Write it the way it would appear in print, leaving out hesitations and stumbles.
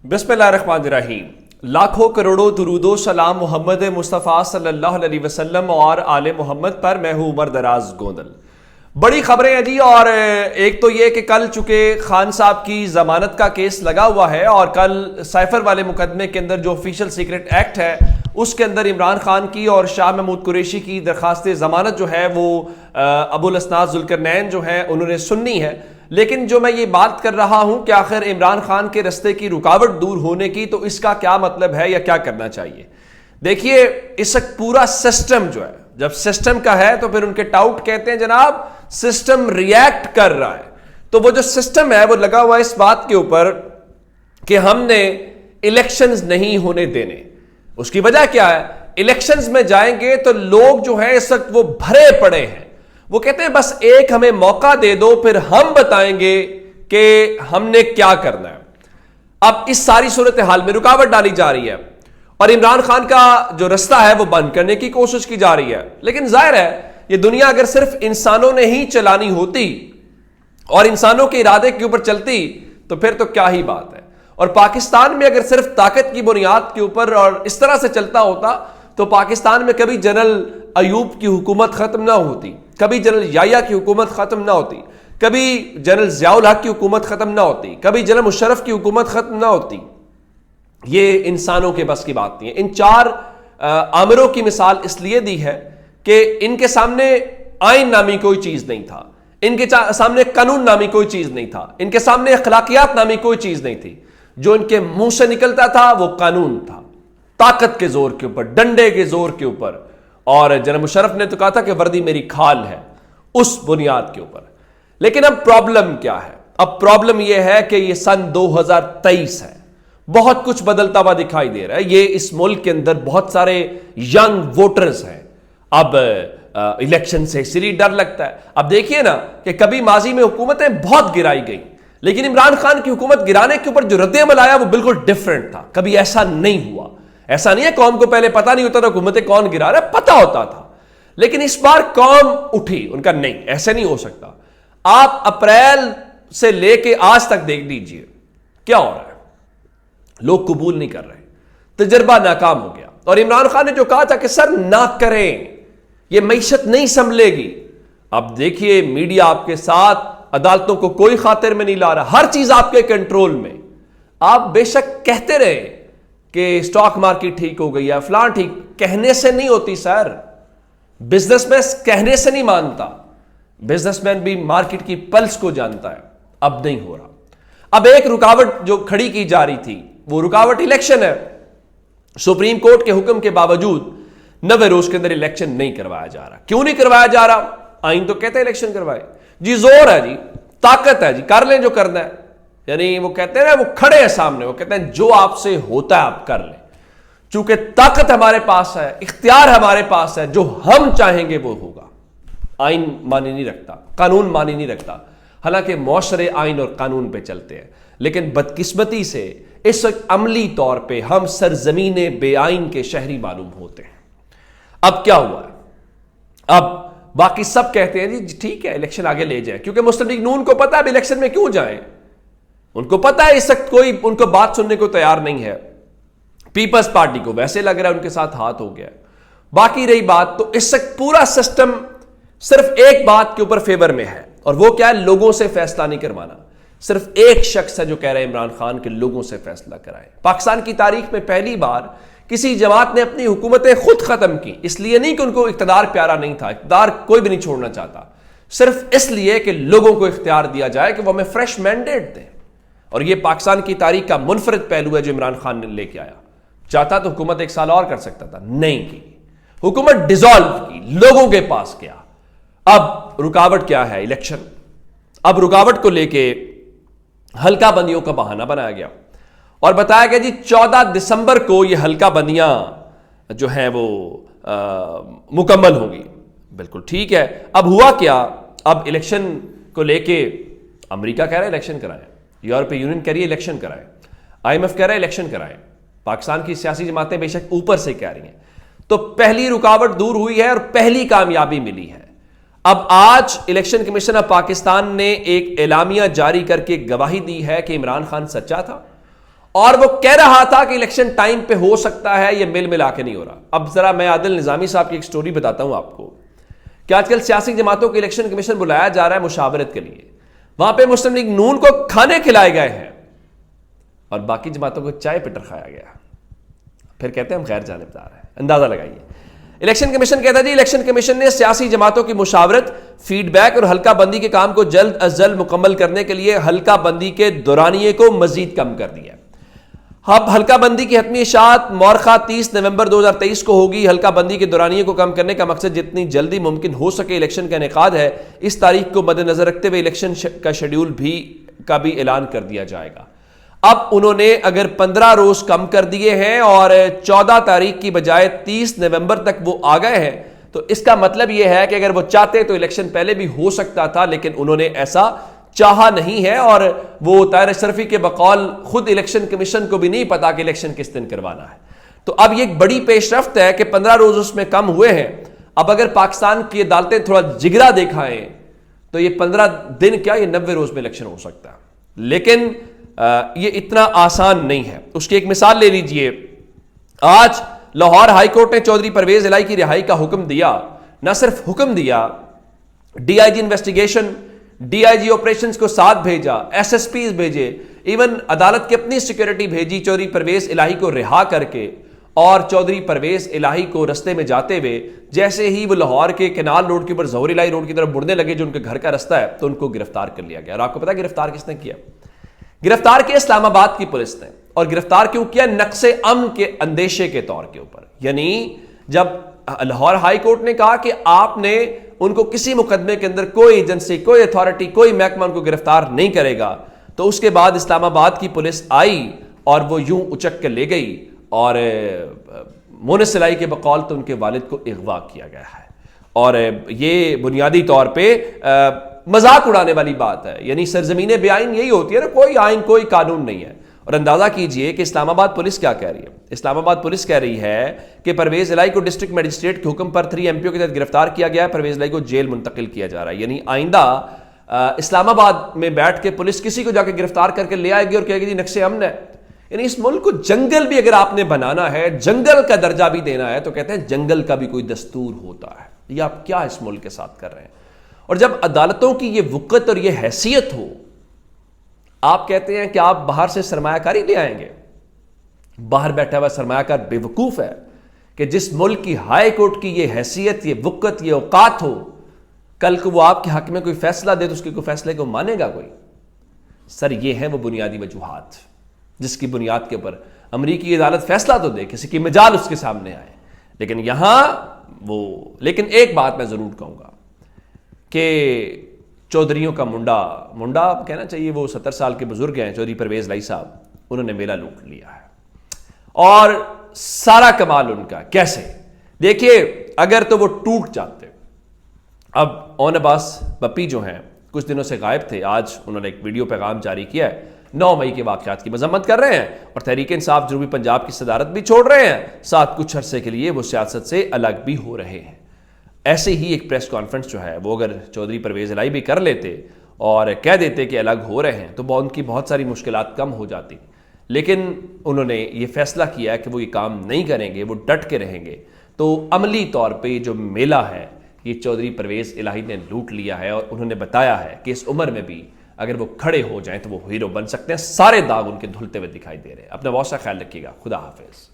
بسم اللہ الرحمن الرحیم۔ لاکھوں کروڑوں درود و سلام محمد مصطفیٰ صلی اللہ علیہ وسلم اور آل محمد پر۔ میں ہوں عمر دراز گوندل۔ بڑی خبریں ہیں جی، اور ایک تو یہ کہ کل چونکہ خان صاحب کی ضمانت کا کیس لگا ہوا ہے اور کل سائفر والے مقدمے کے اندر جو آفیشیل سیکرٹ ایکٹ ہے اس کے اندر عمران خان کی اور شاہ محمود قریشی کی درخواست ضمانت جو ہے وہ ابو الاسناد ذوالقرنین جو ہے انہوں نے سننی ہے۔ لیکن جو میں یہ بات کر رہا ہوں کہ آخر عمران خان کے رستے کی رکاوٹ دور ہونے کی، تو اس کا کیا مطلب ہے یا کیا کرنا چاہیے؟ دیکھیے، اس وقت پورا سسٹم جو ہے، جب سسٹم کا ہے تو پھر ان کے ٹاؤٹ کہتے ہیں جناب سسٹم ریئیکٹ کر رہا ہے۔ تو وہ جو سسٹم ہے وہ لگا ہوا ہے اس بات کے اوپر کہ ہم نے الیکشنز نہیں ہونے دینے۔ اس کی وجہ کیا ہے؟ الیکشنز میں جائیں گے تو لوگ جو ہیں اس وقت وہ بھرے پڑے ہیں، وہ کہتے ہیں بس ایک ہمیں موقع دے دو، پھر ہم بتائیں گے کہ ہم نے کیا کرنا ہے۔ اب اس ساری صورتحال میں رکاوٹ ڈالی جا رہی ہے اور عمران خان کا جو رستہ ہے وہ بند کرنے کی کوشش کی جا رہی ہے۔ لیکن ظاہر ہے یہ دنیا اگر صرف انسانوں نے ہی چلانی ہوتی اور انسانوں کے ارادے کے اوپر چلتی تو پھر تو کیا ہی بات ہے، اور پاکستان میں اگر صرف طاقت کی بنیاد کے اوپر اور اس طرح سے چلتا ہوتا تو پاکستان میں کبھی جنرل ایوب کی حکومت ختم نہ ہوتی، کبھی جنرل یحییٰ کی حکومت ختم نہ ہوتی، کبھی جنرل ضیاء الحق کی حکومت ختم نہ ہوتی، کبھی جنرل مشرف کی حکومت ختم نہ ہوتی۔ یہ انسانوں کے بس کی بات نہیں ہے۔ ان چار آمروں کی مثال اس لیے دی ہے کہ ان کے سامنے آئین نامی کوئی چیز نہیں تھا، ان کے سامنے قانون نامی کوئی چیز نہیں تھا، ان کے سامنے اخلاقیات نامی کوئی چیز نہیں تھی۔ جو ان کے منہ سے نکلتا تھا وہ قانون تھا، طاقت کے زور کے اوپر، ڈنڈے کے زور کے اوپر، اور جنرل مشرف نے تو کہا تھا کہ وردی میری کھال ہے، اس بنیاد کے اوپر۔ لیکن اب پرابلم کیا ہے؟ اب پرابلم یہ ہے کہ یہ سن 2023 ہے، بہت کچھ بدلتا ہوا دکھائی دے رہا ہے۔ یہ اس ملک کے اندر بہت سارے ینگ ووٹرز ہیں، اب الیکشن سے اسی لیے ڈر لگتا ہے۔ اب دیکھیے نا کہ کبھی ماضی میں حکومتیں بہت گرائی گئیں، لیکن عمران خان کی حکومت گرانے کے اوپر جو رد عمل آیا وہ بالکل ڈیفرنٹ تھا۔ کبھی ایسا نہیں ہوا، ایسا نہیں ہے قوم کو پہلے پتہ نہیں ہوتا تھا حکومتیں کون گرا رہا ہے، پتہ ہوتا تھا، لیکن اس بار قوم اٹھی، ان کا نہیں، ایسے نہیں ہو سکتا۔ آپ اپریل سے لے کے آج تک دیکھ لیجئے کیا ہو رہا ہے، لوگ قبول نہیں کر رہے، تجربہ ناکام ہو گیا۔ اور عمران خان نے جو کہا تھا کہ سر نہ کریں، یہ معیشت نہیں سنبھلے گی، اب دیکھیے میڈیا آپ کے ساتھ، عدالتوں کو کوئی خاطر میں نہیں لا رہا، ہر چیز آپ کے کنٹرول میں۔ آپ بے شک کہتے رہے کہ سٹاک مارکیٹ ٹھیک ہو گئی ہے، فلاں ٹھیک، کہنے سے نہیں ہوتی سر، بزنس مین کہنے سے نہیں مانتا، بزنس مین بھی مارکیٹ کی پلس کو جانتا ہے۔ اب نہیں ہو رہا۔ اب ایک رکاوٹ جو کھڑی کی جا رہی تھی وہ رکاوٹ الیکشن ہے۔ سپریم کورٹ کے حکم کے باوجود 90 روز کے اندر الیکشن نہیں کروایا جا رہا۔ کیوں نہیں کروایا جا رہا؟ آئین تو کہتے ہیں الیکشن کروائے، جی زور ہے جی، طاقت ہے جی، کر لیں جو کرنا ہے۔ یعنی وہ کہتے ہیں نا، وہ کھڑے ہیں سامنے، وہ کہتے ہیں جو آپ سے ہوتا ہے آپ کر لیں، چونکہ طاقت ہمارے پاس ہے، اختیار ہمارے پاس ہے، جو ہم چاہیں گے وہ ہوگا۔ آئین مانی نہیں رکھتا، قانون مانی نہیں رکھتا، حالانکہ معاشرے آئین اور قانون پہ چلتے ہیں، لیکن بدقسمتی سے اس وقت عملی طور پہ ہم سرزمین بے آئین کے شہری معلوم ہوتے ہیں۔ اب کیا ہوا ہے؟ اب باقی سب کہتے ہیں جی ٹھیک ہے الیکشن آگے لے جائیں، کیونکہ مسلم لیگ نون کو پتا ہے اب الیکشن میں کیوں جائیں، ان کو پتا ہے اس وقت کوئی ان کو بات سننے کو تیار نہیں ہے۔ پیپلز پارٹی کو ویسے لگ رہا ہے ان کے ساتھ ہاتھ ہو گیا۔ باقی رہی بات، تو اس وقت پورا سسٹم صرف ایک بات کے اوپر فیور میں ہے، اور وہ کیا ہے؟ لوگوں سے فیصلہ نہیں کروانا۔ صرف ایک شخص ہے جو کہہ رہے ہیں عمران خان کے لوگوں سے فیصلہ کرائیں۔ پاکستان کی تاریخ میں پہلی بار کسی جماعت نے اپنی حکومتیں خود ختم کی، اس لیے نہیں کہ ان کو اقتدار پیارا نہیں تھا، اقتدار کوئی بھی نہیں چھوڑنا چاہتا، صرف اس لیے کہ لوگوں کو اختیار دیا جائے کہ وہ ہمیں فریش مینڈیٹ دیں۔ اور یہ پاکستان کی تاریخ کا منفرد پہلو ہے جو عمران خان نے لے کے آیا۔ چاہتا تو حکومت ایک سال اور کر سکتا تھا، نہیں کی، حکومت ڈیزالو کی، لوگوں کے پاس کیا۔ اب رکاوٹ کیا ہے؟ الیکشن۔ اب رکاوٹ کو لے کے حلقہ بندیوں کا بہانہ بنایا گیا اور بتایا گیا جی 14 دسمبر کو یہ حلقہ بندیاں جو ہیں وہ مکمل ہوں گی۔ بالکل ٹھیک ہے۔ اب ہوا کیا؟ اب الیکشن کو لے کے امریکہ کہہ رہا ہے الیکشن کرائیں، یورپی یونین کہہ رہی ہے الیکشن کرائیں، آئی ایم ایف کہہ رہا ہے الیکشن کرائیں، پاکستان کی سیاسی جماعتیں بے شک اوپر سے کہہ رہی ہیں۔ تو پہلی رکاوٹ دور ہوئی ہے اور پہلی کامیابی ملی ہے۔ اب آج الیکشن کمیشن آف پاکستان نے ایک اعلامیہ جاری کر کے گواہی دی ہے کہ عمران خان سچا تھا اور وہ کہہ رہا تھا کہ الیکشن ٹائم پہ ہو سکتا ہے، یہ مل ملا کے نہیں ہو رہا۔ اب ذرا میں عادل نظامی صاحب کی ایک سٹوری بتاتا ہوں آپ کو کہ آج کل سیاسی جماعتوں کو الیکشن کمیشن بلایا جا رہا ہے مشاورت کے لیے، وہاں پہ مسلم لیگ نون کو کھانے کھلائے گئے ہیں اور باقی جماعتوں کو چائے پہ ٹرکھایا گیا، پھر کہتے ہیں ہم غیر جانبدار ہیں۔ اندازہ لگائیے، الیکشن کمیشن کہتا ہے جی الیکشن کمیشن نے سیاسی جماعتوں کی مشاورت، فیڈ بیک اور حلقہ بندی کے کام کو جلد از جلد مکمل کرنے کے لیے حلقہ بندی کے دورانیے کو مزید کم کر دیا ہے۔ اب حلقہ بندی کی حتمی اشاعت مورخہ 30 نومبر 2023 کو ہوگی۔ حلقہ بندی کے دورانیے کو کم کرنے کا مقصد جتنی جلدی ممکن ہو سکے الیکشن کا انعقاد ہے۔ اس تاریخ کو مد نظر رکھتے ہوئے الیکشن کا شیڈیول کا بھی اعلان کر دیا جائے گا۔ اب انہوں نے اگر 15 روز کم کر دیے ہیں اور 14 تاریخ کی بجائے 30 نومبر تک وہ آ گئے ہیں، تو اس کا مطلب یہ ہے کہ اگر وہ چاہتے تو الیکشن پہلے بھی ہو سکتا تھا، لیکن انہوں نے ایسا چاہا نہیں ہے، اور وہ طاہر اشرفی کے بقول خود الیکشن کمیشن کو بھی نہیں پتا کہ الیکشن کس دن کروانا ہے۔ تو اب یہ ایک بڑی پیش رفت ہے کہ 15 روز اس میں کم ہوئے ہیں۔ اب اگر پاکستان کی عدالتیں تھوڑا جگرا دکھائیں تو یہ 15 دن کیا، یہ 90 روز میں الیکشن ہو سکتا ہے، لیکن یہ اتنا آسان نہیں ہے۔ اس کی ایک مثال لے لیجئے، آج لاہور ہائی کورٹ نے چودھری پرویز الہی کی رہائی کا حکم دیا۔ نہ صرف حکم دیا، D I G investigation, D I G operations کو ساتھ بھیجا، ایس ایس پیز بھیجے، ایون عدالت کی اپنی سیکیورٹی بھیجی چودھری پرویز الہی کو رہا کر کے، اور چودھری پرویز الہی کو رستے میں جاتے ہوئے جیسے ہی وہ لاہور کے کینال روڈ کے اوپر ظہور الہی روڈ کی طرف مڑنے لگے جو ان کے گھر کا رستہ ہے، تو ان کو گرفتار کر لیا گیا۔ اور آپ کو پتا گرفتار کس نے کیا؟ گرفتار کیا اسلام آباد کی پولیس نے، اور گرفتار کیوں کیا؟ نقص امن کے اندیشے کے طور کے اوپر۔ یعنی جب لاہور ہائی کورٹ نے کہا کہ آپ نے ان کو کسی مقدمے کے اندر کوئی ایجنسی، کوئی اتھارٹی، کوئی محکمہ ان کو گرفتار نہیں کرے گا، تو اس کے بعد اسلام آباد کی پولیس آئی اور وہ یوں اچک کے لے گئی، اور مونس الہی کے بقول تو ان کے والد کو اغوا کیا گیا ہے۔ اور یہ بنیادی طور پہ مذاق اڑانے والی بات ہے، یعنی سرزمین بے آئین یہی ہوتی ہے نا، کوئی آئین کوئی قانون نہیں ہے۔ اور اندازہ کیجئے کہ اسلام آباد پولیس کیا کہہ رہی ہے۔ اسلام آباد پولیس کہہ رہی ہے کہ پرویز الہی کو ڈسٹرکٹ میجسٹریٹ کے حکم پر 3 MPO کے تحت گرفتار کیا گیا ہے، پرویز الہی کو جیل منتقل کیا جا رہا ہے۔ یعنی آئندہ اسلام آباد میں بیٹھ کے پولیس کسی کو جا کے گرفتار کر کے لے آئے گی اور کہے گی جی نقص امن ہے۔ یعنی اس ملک کو جنگل بھی اگر آپ نے بنانا ہے، جنگل کا درجہ بھی دینا ہے، تو کہتے ہیں جنگل کا بھی کوئی دستور ہوتا ہے۔ یہ آپ کیا اس ملک کے ساتھ کر رہے ہیں؟ اور جب عدالتوں کی یہ وقت اور یہ حیثیت ہو، آپ کہتے ہیں کہ آپ باہر سے سرمایہ کاری لے آئیں گے۔ باہر بیٹھا ہوا سرمایہ کار بے وقوف ہے کہ جس ملک کی ہائی کورٹ کی یہ حیثیت، یہ وقت، یہ اوقات ہو، کل کو وہ آپ کے حق میں کوئی فیصلہ دے تو اس کے کوئی فیصلے کو مانے گا کوئی؟ سر یہ ہیں وہ بنیادی وجوہات جس کی بنیاد کے اوپر امریکی عدالت فیصلہ تو دے، کسی کی مجال اس کے سامنے آئے، لیکن یہاں لیکن ایک بات میں ضرور کہوں گا کہ چودھریوں کا منڈا کہنا چاہیے، وہ 70 سال کے بزرگ ہیں چودھری پرویز الہی صاحب، انہوں نے میلہ لوٹ لیا ہے، اور سارا کمال ان کا کیسے؟ دیکھیے اگر تو وہ ٹوٹ جاتے۔ اب اون عباس بپی جو ہیں کچھ دنوں سے غائب تھے، آج انہوں نے ایک ویڈیو پیغام جاری کیا ہے، 9 مئی کے واقعات کی مذمت کر رہے ہیں اور تحریک انصاف جنوبی پنجاب کی صدارت بھی چھوڑ رہے ہیں، ساتھ کچھ عرصے کے لیے وہ سیاست سے الگ بھی ہو رہے ہیں۔ ایسے ہی ایک پریس کانفرنس جو ہے وہ اگر چودھری پرویز الہی بھی کر لیتے اور کہہ دیتے کہ الگ ہو رہے ہیں تو ان کی بہت ساری مشکلات کم ہو جاتی، لیکن انہوں نے یہ فیصلہ کیا ہے کہ وہ یہ کام نہیں کریں گے، وہ ڈٹ کے رہیں گے۔ تو عملی طور پہ یہ جو میلہ ہے یہ چودھری پرویز الہی نے لوٹ لیا ہے، اور انہوں نے بتایا ہے کہ اس عمر میں بھی اگر وہ کھڑے ہو جائیں تو وہ ہیرو بن سکتے ہیں۔ سارے داغ ان کے دھلتے ہوئے دکھائی دے رہے ہیں۔ اپنا بہت سا خیال رکھیے گا۔ خدا حافظ۔